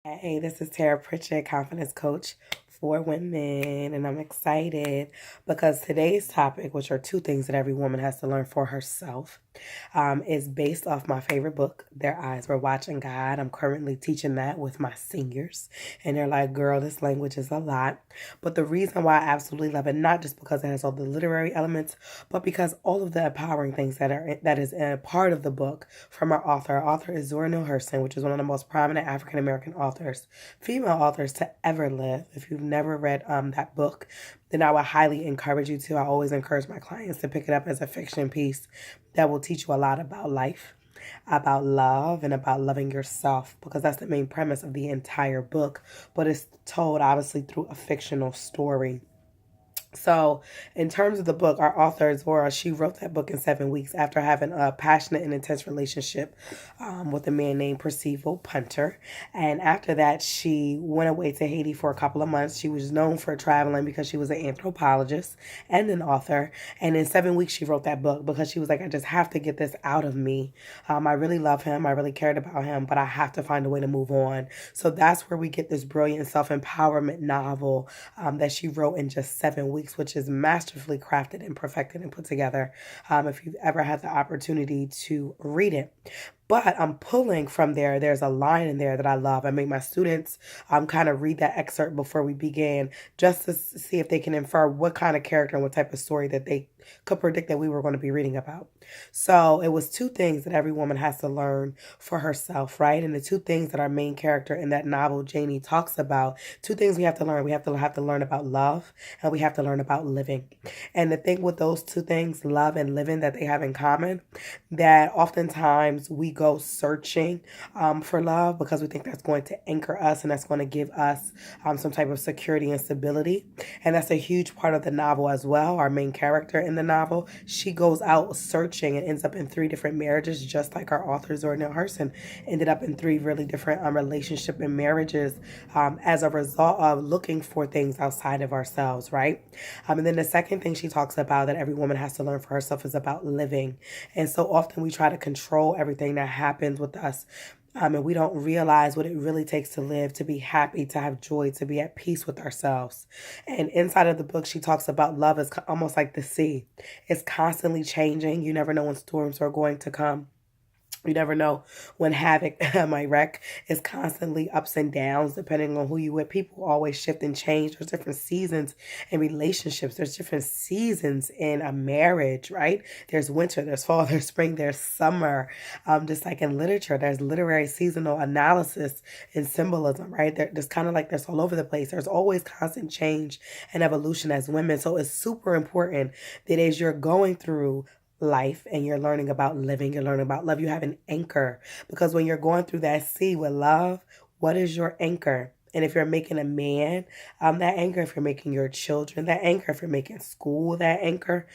Hey, this is Tara Pritchett, confidence coach for women, and I'm excited because today's topic, which are two things that every woman has to learn for herself, is based off my favorite book, Their Eyes Were Watching God. I'm currently teaching that with my seniors, and they're like, girl, this language is a lot. But the reason why I absolutely love it, not just because it has all the literary elements, but because all of the empowering things that is a part of the book from our author. Our author is Zora Neale Hurston, which is one of the most prominent African American authors, female authors to ever live. If you've never read that book, then I would highly encourage you to. I always encourage my clients to pick it up as a fiction piece that will teach you a lot about life, about love, and about loving yourself, because that's the main premise of the entire book. But it's told obviously through a fictional story. So, in terms of the book, our author, Zora, she wrote that book in 7 weeks after having a passionate and intense relationship with a man named Percival Punter. And after that, she went away to Haiti for a couple of months. She was known for traveling because she was an anthropologist and an author. And in 7 weeks, she wrote that book because she was like, I just have to get this out of me. I really love him. I really cared about him, but I have to find a way to move on. So that's where we get this brilliant self-empowerment novel that she wrote in just 7 weeks, which is masterfully crafted and perfected and put together. If you've ever had the opportunity to read it. But I'm pulling from there. There's a line in there that I love. I make my students kind of read that excerpt before we began, just to see if they can infer what kind of character and what type of story that they could predict that we were going to be reading about. So it was two things that every woman has to learn for herself, right? And the two things that our main character in that novel, Janie, talks about, two things we have to learn. We have to learn about love, and we have to learn about living. And the thing with those two things, love and living, that they have in common, that oftentimes we go searching for love because we think that's going to anchor us and that's going to give us some type of security and stability. And that's a huge part of the novel as well. Our main character in the novel, she goes out searching and ends up in 3 different marriages, just like our author, Zora Neale Hurston, ended up in 3 really different relationship and marriages as a result of looking for things outside of ourselves, right? And then the second thing she talks about that every woman has to learn for herself is about living. And so often we try to control everything that happens with us. And we don't realize what it really takes to live, to be happy, to have joy, to be at peace with ourselves. And inside of the book, she talks about love as almost like the sea. It's constantly changing. You never know when storms are going to come. You never know when havoc might wreck. It's constantly ups and downs depending on who you with. People always shift and change. There's different seasons in relationships. There's different seasons in a marriage, right? There's winter, there's fall, there's spring, there's summer. Just like in literature, there's literary seasonal analysis and symbolism, right? There's kind of like there's all over the place. There's always constant change and evolution as women. So it's super important that as you're going through life and you're learning about living, you're learning about love, you have an anchor. Because when you're going through that sea with love, what is your anchor? And if you're making a man, that anchor, if you're making your children, that anchor, if you're making school, that anchor,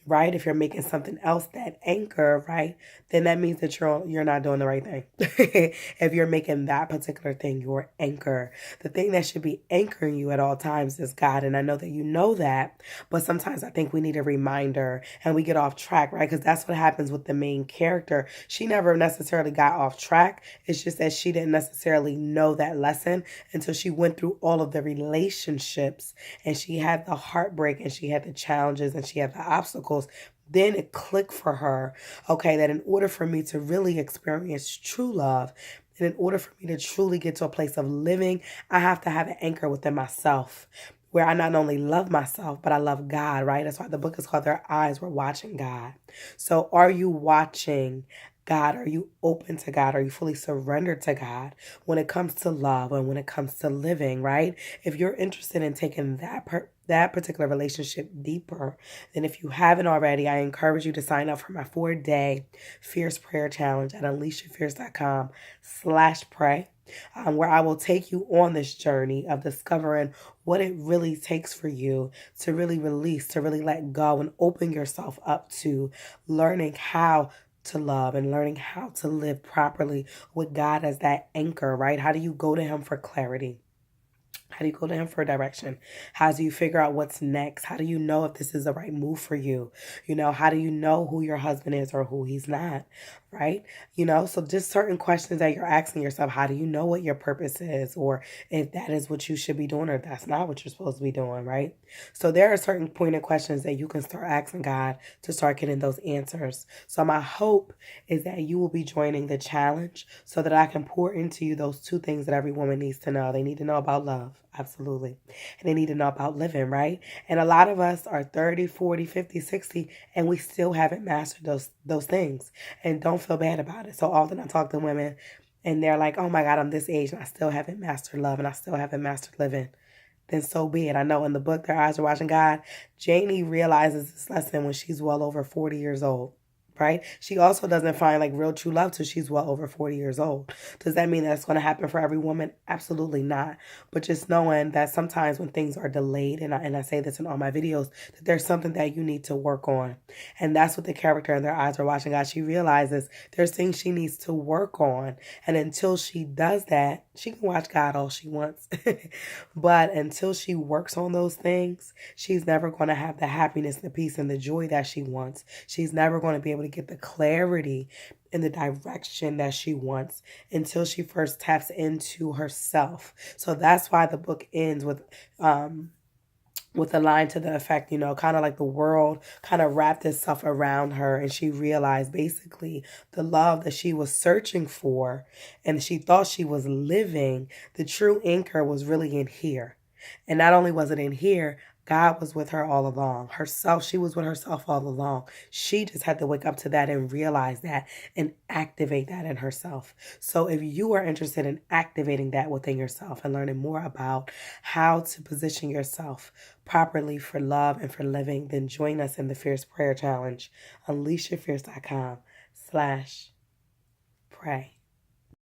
right? If you're making something else that anchor, right, then that means that you're not doing the right thing. If you're making that particular thing your anchor, the thing that should be anchoring you at all times is God. And I know that you know that, but sometimes I think we need a reminder and we get off track, right? Because that's what happens with the main character. She never necessarily got off track. It's just that she didn't necessarily know that lesson until she went through all of the relationships and she had the heartbreak and she had the challenges and she had the obstacles. Then it clicked for her, okay, that in order for me to really experience true love, and in order for me to truly get to a place of living, I have to have an anchor within myself where I not only love myself, but I love God, right? That's why the book is called Their Eyes Were Watching God. So are you watching God? Are you open to God? Are you fully surrendered to God when it comes to love and when it comes to living, right? If you're interested in taking that particular relationship deeper, then if you haven't already, I encourage you to sign up for my 4-day Fierce Prayer Challenge at unleashyourfierce.com/pray. Where I will take you on this journey of discovering what it really takes for you to really release, to really let go and open yourself up to learning how to love and learning how to live properly with God as that anchor, right? How do you go to Him for clarity? How do you go to him for direction? How do you figure out what's next? How do you know if this is the right move for you? How do you know who your husband is or who he's not? Right? So just certain questions that you're asking yourself. How do you know what your purpose is, or if that is what you should be doing, or if that's not what you're supposed to be doing, right? So there are certain pointed questions that you can start asking God to start getting those answers. So my hope is that you will be joining the challenge so that I can pour into you those two things that every woman needs to know. They need to know about love. Absolutely. And they need to know about living, right? And a lot of us are 30, 40, 50, 60, and we still haven't mastered those things. And don't feel bad about it. So often I talk to women and they're like, oh my God, I'm this age and I still haven't mastered love and I still haven't mastered living. Then so be it. I know in the book, Their Eyes Are Watching God, Janie realizes this lesson when she's well over 40 years old. Right? She also doesn't find like real true love till she's well over 40 years old. Does that mean that's going to happen for every woman? Absolutely not. But just knowing that sometimes when things are delayed, and I say this in all my videos, that there's something that you need to work on. And that's what the character in Their Eyes Are Watching God, she realizes there's things she needs to work on. And until she does that, she can watch God all she wants. But until she works on those things, she's never going to have the happiness, the peace, and the joy that she wants. She's never going to be able to get the clarity in the direction that she wants until she first taps into herself. So that's why the book ends with a line to the effect, kind of like the world kind of wrapped itself around her and she realized basically the love that she was searching for and she thought she was living, the true anchor was really in here. And not only was it in here, God was with her all along. Herself, she was with herself all along. She just had to wake up to that and realize that and activate that in herself. So if you are interested in activating that within yourself and learning more about how to position yourself properly for love and for living, then join us in the Fierce Prayer Challenge. UnleashYourFierce.com/pray.